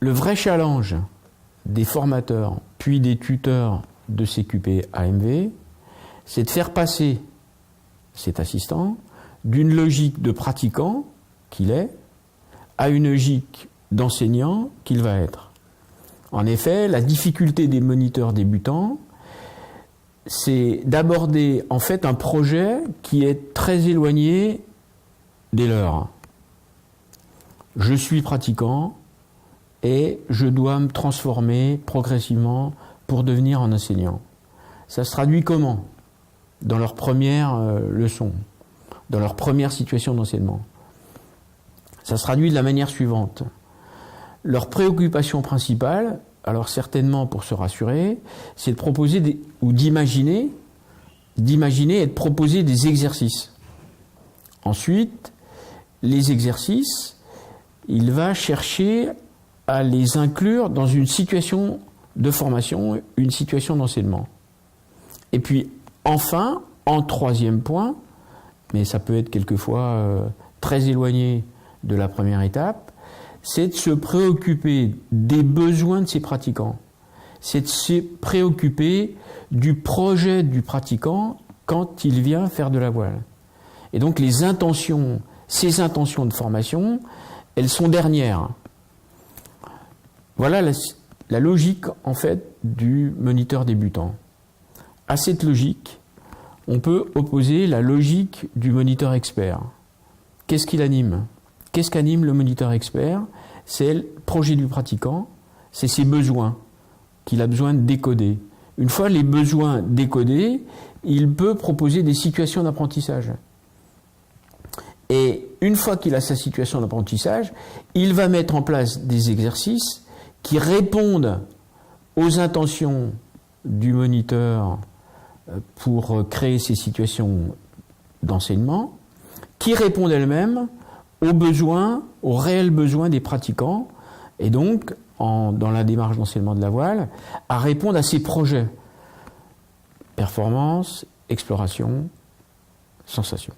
le vrai challenge des formateurs, puis des tuteurs de CQP AMV, c'est de faire passer cet assistant d'une logique de pratiquant qu'il est à une logique d'enseignant qu'il va être. En effet, la difficulté des moniteurs débutants, c'est d'aborder en fait un projet qui est très éloigné des leurs. Je suis pratiquant et je dois me transformer progressivement pour devenir un enseignant. Ça se traduit comment? Dans leur première leçon, dans leur première situation d'enseignement. Ça se traduit de la manière suivante. Leur préoccupation principale, alors certainement pour se rassurer, c'est de proposer ou d'imaginer et de proposer des exercices. Ensuite, les exercices, il va chercher à les inclure dans une situation de formation, une situation d'enseignement. Et puis, enfin, en troisième point, mais ça peut être quelquefois très éloigné de la première étape, c'est de se préoccuper des besoins de ces pratiquants. C'est de se préoccuper du projet du pratiquant quand il vient faire de la voile. Et donc ces intentions de formation, elles sont dernières. Voilà la logique en fait du moniteur débutant. À cette logique, on peut opposer la logique du moniteur expert. Qu'est-ce qu'il anime? Qu'est-ce qu'anime le moniteur expert? C'est le projet du pratiquant, c'est ses besoins qu'il a besoin de décoder. Une fois les besoins décodés, il peut proposer des situations d'apprentissage. Et une fois qu'il a sa situation d'apprentissage, il va mettre en place des exercices qui répondent aux intentions du moniteur pour créer ces situations d'enseignement, qui répondent elles-mêmes aux besoins, aux réels besoins des pratiquants, et donc, dans la démarche d'enseignement de la voile, à répondre à ces projets. Performance, exploration, sensation.